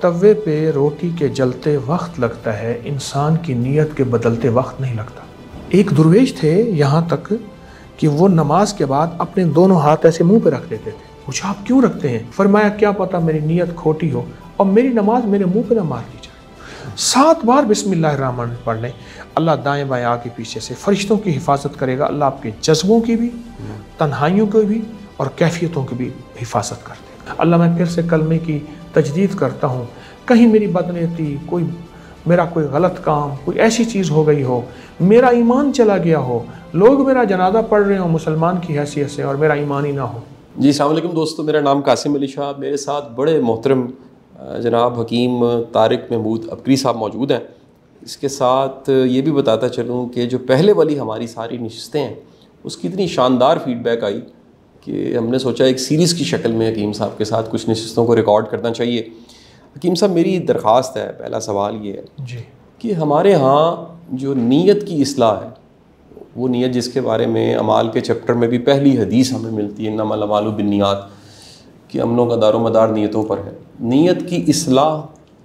तवे पे रोटी के जलते वक्त लगता है, इंसान की नीयत के बदलते वक्त नहीं लगता। एक दुर्वेश थे यहाँ तक कि वो नमाज के बाद अपने दोनों हाथ ऐसे मुंह पे रख देते थे। पूछा आप क्यों रखते हैं? फरमाया क्या पता मेरी नीयत खोटी हो और मेरी नमाज मेरे मुंह पे ना मार दी जाए। 7 बार बिस्मिल्लाहिर्रहमानिर्रहीम पढ़ लें, अल्लाह दाएं बाएं आगे पीछे से फरिश्तों की हिफाजत करेगा। अल्लाह आपके जज्बों की भी, तन्हाइयों की भी और कैफियतों की भी हिफाजत कर देगा। अल्लाह मैं फिर से कलमे की तजदीद करता हूँ, कहीं मेरी बदनीयती, मेरा कोई गलत काम, कोई ऐसी चीज़ हो गई हो, मेरा ईमान चला गया हो, लोग मेरा जनाजा पढ़ रहे हो मुसलमान की हैसियत से और मेरा ईमान ही ना हो। जी अस्सलाम वालेकुम दोस्तों, मेरा नाम कासिम अली शाह। मेरे साथ बड़े मोहतरम जनाब हकीम तारिक महमूद अबकरी साहब मौजूद हैं। इसके साथ ये भी बताता चलूँ कि जो पहले वाली हमारी सारी नशिस्तें हैं उसकी इतनी शानदार फीडबैक आई कि हमने सोचा एक सीरीज़ की शक्ल में हकीम साहब के साथ कुछ नशिस्तों को रिकॉर्ड करना चाहिए। हकीम साहब, मेरी दरख्वास्त है, पहला सवाल ये है जी कि हमारे यहाँ जो नीयत की इस्लाह है, वो नीयत जिसके बारे में अमाल के चैप्टर में भी पहली हदीस हमें मिलती है, इन्नमल अमालु बिन्नियात, कि अमलों का दारोमदार नीयतों पर है। नीयत की इस्लाह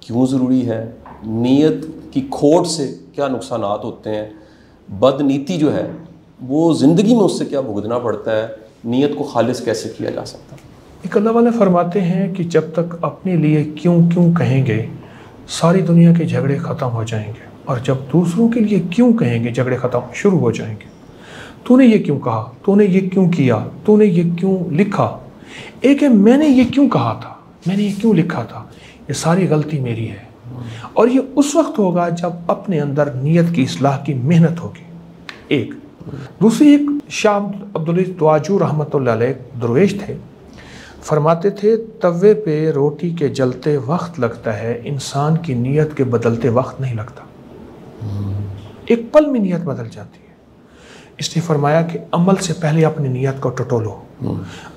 क्यों ज़रूरी है? नीयत की खोट से क्या नुकसानात होते हैं? बदनीति जो है वो ज़िंदगी में उससे क्या भुगतना पड़ता है? नीयत को खालिस कैसे किया जा सकता है? एक अल्लाह वाले फरमाते हैं कि जब तक अपने लिए क्यों क्यों कहेंगे सारी दुनिया के झगड़े ख़त्म हो जाएंगे, और जब दूसरों के लिए क्यों कहेंगे झगड़े ख़त्म शुरू हो जाएंगे। तूने ये क्यों कहा, तूने ये क्यों किया, तूने ये क्यों लिखा। एक है मैंने ये क्यों कहा था, मैंने ये क्यों लिखा था, ये सारी गलती मेरी है। और ये उस वक्त होगा जब अपने अंदर नीयत की इस्लाह की मेहनत होगी। एक दूसरी, एक शाह अब्दुल तवाजू रहमतुल्लाह अलैह दुर्वेश थे, फरमाते थे तवे पे रोटी के जलते वक्त लगता है, इंसान की नीयत के बदलते वक्त नहीं लगता। एक पल में नीयत बदल जाती है। इसलिए फरमाया कि अमल से पहले अपनी नीयत को टटोलो,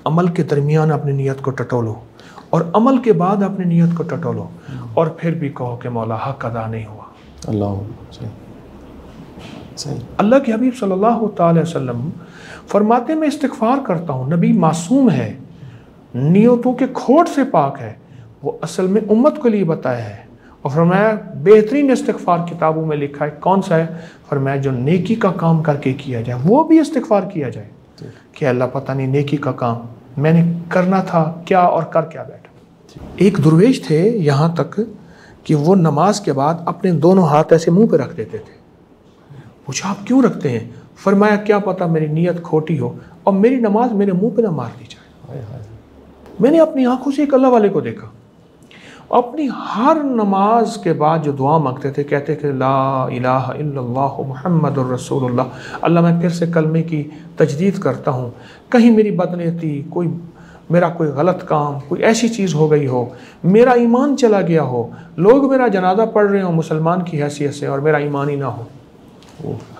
अमल के दरमियान अपनी नीयत को टटोलो, और अमल के बाद अपनी नीयत को टटोलो, और फिर भी कहो कि मौला हक अदा नहीं हुआ। अल्लाह अल्लाह के हबीब सल्लल्लाहु अलैहि वसल्लम फरमाते मैं इस्तिग़फ़ार करता हूँ। नबी मासूम है, नियतों के खोट से पाक है, वो असल में उम्मत के लिए बताया है। और फरमाया बेहतरीन इस्तिग़फ़ार किताबों में लिखा है, कौन सा है? फरमाया जो नेकी का काम करके किया जाए वो भी इस्तिग़फ़ार किया जाए कि अल्लाह पता नहीं नेकी का काम मैंने करना था क्या और कर क्या बैठा। एक दुर्वेश थे यहाँ तक कि वो नमाज के बाद अपने दोनों हाथ ऐसे मुंह पे रख देते थे। पूछा आप क्यों रखते हैं? फरमाया क्या पता मेरी नीयत खोटी हो और मेरी नमाज मेरे मुंह पे ना मार दी जाए। मैंने अपनी आंखों से एक अल्लाह वाले को देखा, अपनी हर नमाज के बाद जो दुआ मांगते थे कहते थे ला इलाहा इल्लल्लाहु मुहम्मदुर रसूलुल्लाह। अल्लाह मैं फिर से कलमे की तजदीद करता हूँ, कहीं मेरी बदनीयती, मेरा कोई गलत काम, कोई ऐसी चीज़ हो गई हो, मेरा ईमान चला गया हो, लोग मेरा जनाजा पढ़ रहे हो मुसलमान की हैसियत से और मेरा ईमान ही ना हो।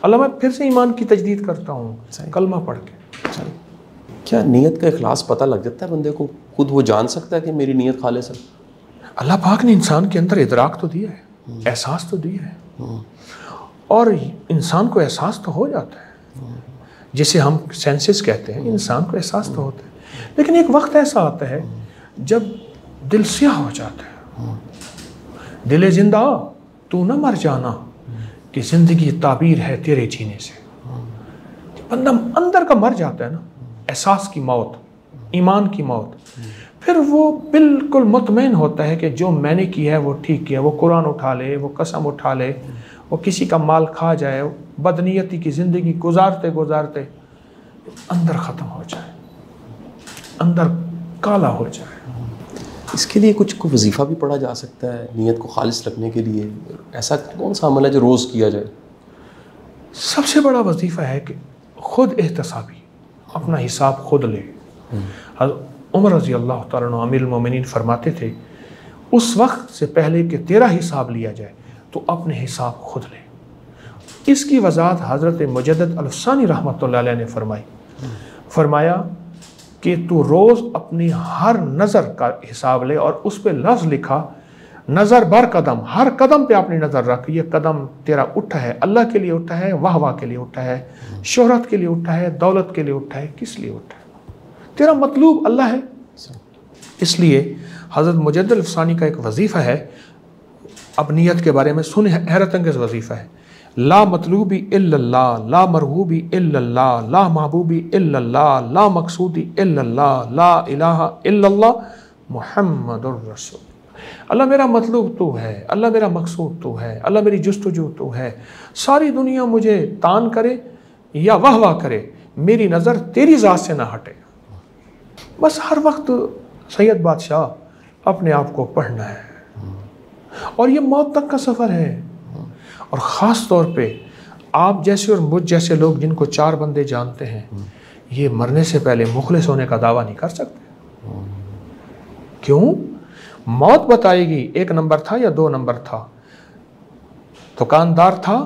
अल्लाह मैं फिर से ईमान की तजदीद करता हूँ कलमा पढ़ के। क्या नीयत का इखलास पता लग जाता है बंदे को? खुद वो जान सकता है कि मेरी नीयत खालिस है? अल्लाह पाक ने इंसान के अंदर इदराक तो दिया है, एहसास तो दिया है, और इंसान को एहसास तो हो जाता है, जिसे हम सेंसेस कहते हैं, इंसान को एहसास तो होता है। लेकिन एक वक्त ऐसा आता है जब दिल स्याह हो जाता है, दिले जिंदा तू न मर जाना कि जिंदगी ताबीर है तेरे जीने से। बंदा अंदर का मर जाता है ना, एहसास की मौत, ईमान की मौत, फिर वो बिल्कुल मुतमईन होता है कि जो मैंने किया है वो ठीक किया। वो कुरान उठा ले, वो कसम उठा ले, वो किसी का माल खा जाए, बदनीयती की ज़िंदगी गुजारते गुजारते अंदर ख़त्म हो जाए, अंदर काला हो जाए। इसके लिए कुछ को वजीफ़ा भी पढ़ा जा सकता है नीयत को खालिस रखने के लिए? ऐसा कौन सा अमल है जो रोज़ किया जाए? सबसे बड़ा वजीफ़ा है कि खुद एहतसाबी, अपना हिसाब खुद ले। उमर रज़ी अल्लाह तआला अन्हु अमीरुल मोमिनीन फरमाते थे उस वक्त से पहले कि तेरा हिसाब लिया जाए तो अपने हिसाब खुद ले। इसकी वजाहत हज़रत मुजद्दिद अल-सानी रहमतुल्लाह अलैह ने फरमाया कि तू रोज़ अपनी हर नज़र का हिसाब ले और उस पर लफ्ज़ लिखा नज़र बर कदम, हर कदम पे अपनी नज़र रख। ये कदम तेरा उठा है अल्लाह के लिए उठा है, वाह वाह के लिए उठा है, शोहरत के लिए उठा है, दौलत के लिए उठा है, किस लिए उठा है? तेरा मतलूब अल्लाह है, इसलिए हज़रत मुजद्दिद अफ़सानी का एक वजीफ़ा है, अब नियत के बारे में सुन, हैरत अंगेज़ वजीफ़ा है। ला मतलूबी इल्लल्लाह, ला मरगूबी इल्लल्लाह, ला महबूबी इल्लल्लाह, ला मकसूदी इल्लल्लाह, ला इलाहा इल्लल्लाह मुहम्मदुर रसूल। अल्लाह मेरा मतलूब तू है, अल्लाह मेरा मकसूद तू है, अल्लाह मेरी जुस्तजू तू है। सारी दुनिया मुझे तान करे या वाह वाह करे, मेरी नज़र तेरी ज़ात से ना हटे। बस हर वक्त सैयद बादशाह अपने आप को पढ़ना है, और ये मौत तक का सफ़र है। और ख़ास तौर पे आप जैसे और मुझ जैसे लोग जिनको 4 बंदे जानते हैं, ये मरने से पहले मुखलिस होने का दावा नहीं कर सकते। क्यों? मौत बताएगी 1 नंबर था या 2 नंबर था, दुकानदार था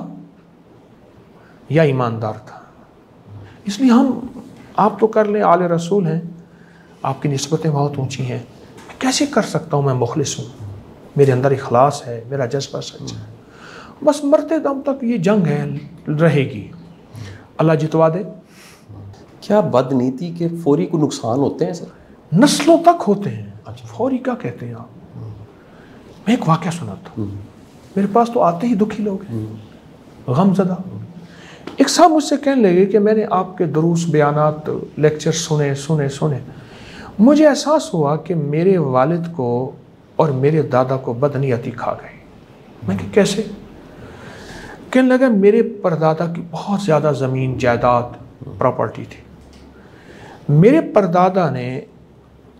या ईमानदार था। इसलिए आप तो कर लें, आले रसूल हैं, आपकी निस्बतें बहुत ऊंची हैं, कैसे कर सकता हूँ मैं मुखलिस हूँ, मेरे अंदर इखलास है, मेरा जज्बा सच है। बस मरते दम तक ये जंग है, रहेगी, अल्लाह जितवा दे। क्या बदनीति के फौरी को नुकसान होते हैं सर? नस्लों तक होते हैं। अच्छा, फौरी क्या कहते हैं आप? मैं एक वाक़या सुनाता हूँ, मेरे पास तो आते ही दुखी लोग हैं, गमज़दा। एक साहब मुझसे कहने लगे कि मैंने आपके दुरूस, बयानात, लेक्चर सुने, मुझे एहसास हुआ कि मेरे वालिद को और मेरे दादा को बदनीयती खा गई। मैं कि कैसे? कहने लगा मेरे परदादा की बहुत ज़्यादा ज़मीन जायदाद प्रॉपर्टी थी। मेरे परदादा ने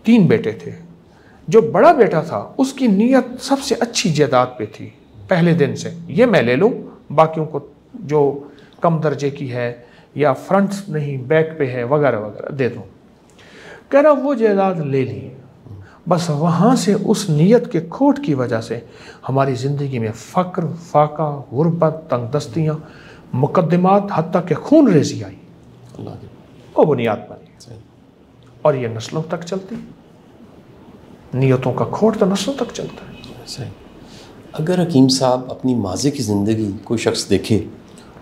3 बेटे थे। जो बड़ा बेटा था उसकी नीयत सबसे अच्छी जायदाद पे थी पहले दिन से, ये मैं ले लूँ, बाकियों को जो कम दर्जे की है या फ्रंट नहीं बैक पे है वगैरह वगैरह दे दूँ। कह रहा वो जायदाद ले ली। बस वहाँ से उस नीयत के खोट की वजह से हमारी ज़िंदगी में फ़क्र, फाका, गुर्बत, तंगदस्तियाँ, मुकद्दमात, हत्ता के खून रेज़ी आई, वो बुनियाद बनी। और ये नस्लों तक चलती, नीयतों का खोट तो नस्लों तक चलता है। सही। अगर हकीम साहब अपनी माज़ी की ज़िंदगी कोई शख्स देखे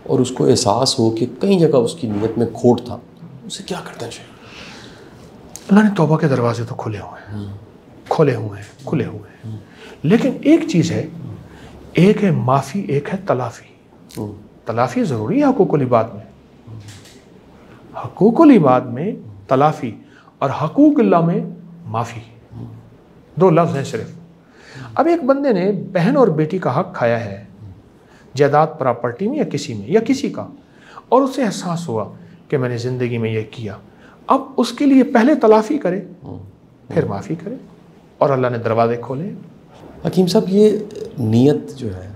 और उसको एहसास हो कि कई जगह उसकी नीयत में खोट था, उसे क्या करना चाहिए? अल्लाह ने तौबा के दरवाजे तो खुले हुए हैं, लेकिन एक चीज़ है, एक है माफ़ी, एक है तलाफ़ी। तलाफ़ी ज़रूरी है हकूकुल इबाद में, हकूकुल इबाद में तलाफ़ी और हकूकुल्लाह में माफ़ी, 2 लफ्ज़ हैं सिर्फ। अब एक बंदे ने बहन और बेटी का हक खाया है, जायदाद प्रॉपर्टी में या किसी का, और उसे एहसास हुआ कि मैंने ज़िंदगी में ये किया। अब उसके लिए पहले तलाफ़ी करे, फिर माफ़ी करे, और अल्लाह ने दरवाजे खोले। हकीम साहब, ये नीयत जो है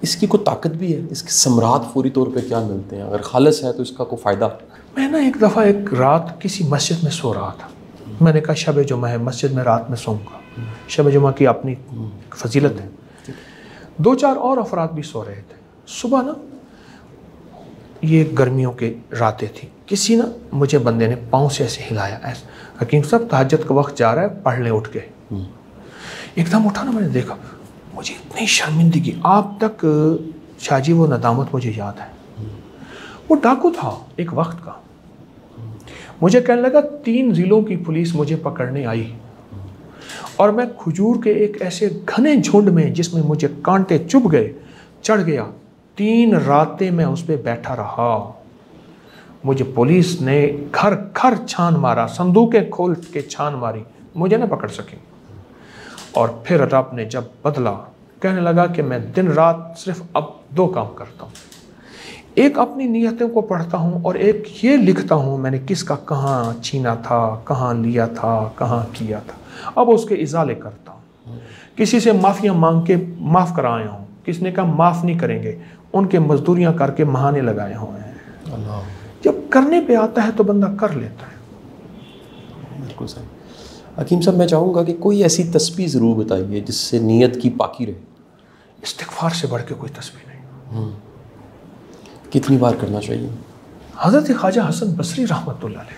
इसकी कोई ताकत भी है? इसके समरात फौरी तौर पे क्या मिलते हैं? अगर खालिस है तो इसका कोई फ़ायदा? मैं ना एक दफ़ा एक रात किसी मस्जिद में सो रहा था। मैंने कहा शब जुमा है, मस्जिद में रात में सोऊंगा। शब जुमा की अपनी फजीलत है। 2-4 और अफराद भी सो रहे थे। सुबह ना ये गर्मियों के रातें थी, किसी ना मुझे बंदे ने पाँव से ऐसे हिलाया, ऐसे, हकीम साहब तहज्जुद का वक्त जा रहा है, पढ़ लें। उठ के एकदम उठा ना, मैंने देखा, मुझे इतनी शर्मिंदगी, आप तक शाहजी वो नदामत मुझे याद है। वो डाकू था एक वक्त का। मुझे कहने लगा 3 ज़िलों की पुलिस मुझे पकड़ने आई, और मैं खजूर के एक ऐसे घने झुंड में जिसमें मुझे कांटे चुभ गए चढ़ गया। 3 रातें मैं उस पर बैठा रहा। मुझे पुलिस ने घर घर छान मारा, संदूकें खोल के छान मारी, मुझे ना पकड़ सके। और फिर रब ने जब बदला, कहने लगा कि मैं दिन रात सिर्फ अब 2 काम करता हूँ, एक अपनी नियतों को पढ़ता हूँ और एक ये लिखता हूँ मैंने किसका कहाँ छीना था, कहाँ लिया था, कहाँ किया था। अब उसके इजाले करता हूँ। किसी से माफ़ियाँ मांग के माफ़ कराए हूँ, किसने कहा माफ़ नहीं करेंगे, उनके मजदूरियाँ करके महाने लगाए हुए हैं। जब करने पे आता है तो बंदा कर लेता है। बिल्कुल सही। हकीम साहब, मैं चाहूँगा कि कोई ऐसी तस्बीह ज़रूर बताइए जिससे नीयत की पाकी रहे। इस्तिग़फ़ार से बढ़ के कोई तस्बीह नहीं। कितनी बार करना चाहिए? हज़रत ख्वाजा हसन बसरी रहमतुल्लाह अलैह,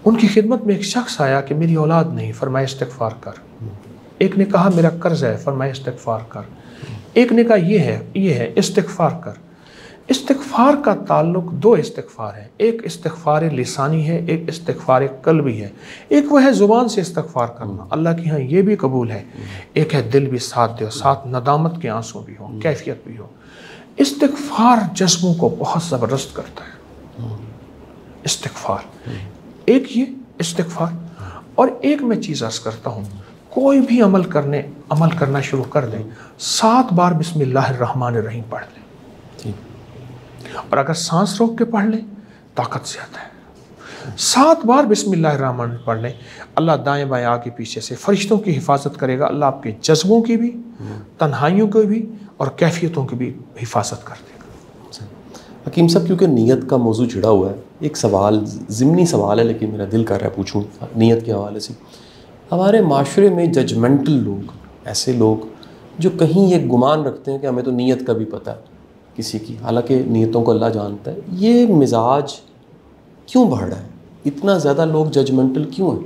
उनकी खिदमत में एक शख्स आया कि मेरी औलाद नहीं, फरमाया इस्तिग़फ़ार कर। एक ने कहा मेरा कर्ज़ है, फरमाया इस्तिग़फ़ार कर। एक ने कहा ये है इस्तिग़फ़ार कर। इस्तिग़फ़ार का ताल्लुक दो इस्तिग़फ़ार है, एक इस्तिग़फ़ार लिसानी है, एक इस्तिग़फ़ार क़ल्बी है। एक वह है ज़ुबान से इस्तिग़फ़ार करना, अल्लाह के यहाँ ये भी कबूल है। एक है दिल भी साथ दे, साथ नदामत के आंसू भी हो, कैफियत भी हो। इस्तिग़फ़ार जज्बों को बहुत ज़बरदस्त करता है। इस्तिग़फ़ार एक ये इस्तिग़फ़ार, और एक मैं चीज़ अर्ज़ करता हूँ, कोई भी अमल करना शुरू कर दें, 7 बार बिस्मिल्लाहिर्रहमानिर्रहीम पढ़ लें, और अगर सांस रोक के पढ़ लें ताकत से आता है। 7 बार बिस्मिल्लाहिर्रहमान पढ़ लें, अल्लाह दाएं बाएं आगे पीछे से फरिश्तों की हिफाजत करेगा। अल्लाह आपके जज्बों की भी, तन्हाइयों की भी और कैफियतों की भी हिफाजत कर देगा। हकीम साहब, क्योंकि नीयत का मौजू छिड़ा हुआ है, एक सवाल, ज़िमनी सवाल है लेकिन मेरा दिल कर रहा है पूछूं नीयत के हवाले से। हमारे माशरे में जजमेंटल लोग, ऐसे लोग जो कहीं ये गुमान रखते हैं कि हमें तो नीयत का भी पता है किसी की, हालांकि नीयतों को अल्लाह जानता है, ये मिजाज क्यों बढ़ रहा है? इतना ज़्यादा लोग जजमेंटल क्यों हैं?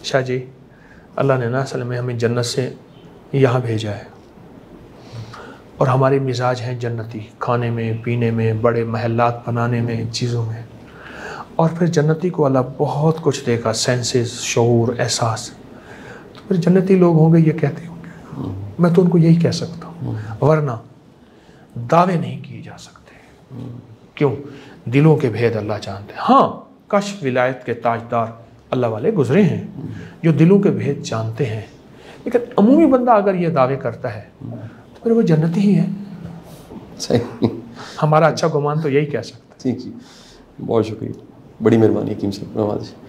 शाह जी, अल्लाह ने ना असल में हमें जन्नत से यहाँ भेजा है, और हमारे मिजाज हैं जन्नती, खाने में, पीने में, बड़े महल्लात बनाने में, चीज़ों में। और फिर जन्नती को अल्लाह बहुत कुछ देगा, सेंसेस, शऊर, एहसास। तो फिर जन्नती लोग होंगे ये कहते होंगे, मैं तो उनको यही कह सकता हूँ, वरना दावे नहीं किए जा सकते। क्यों? दिलों के भेद अल्लाह जानते हैं। हाँ, कश विलायत के ताजदार अल्लाह वाले गुजरे हैं जो दिलों के भेद जानते हैं, लेकिन अमूमी बंदा अगर ये दावे करता है तो फिर वो जन्नती ही है। सही, हमारा अच्छा गुमान तो यही कह सकता है। ठीक जी, बहुत शुक्रिया, बड़ी मेहरबानी हकीम साहब।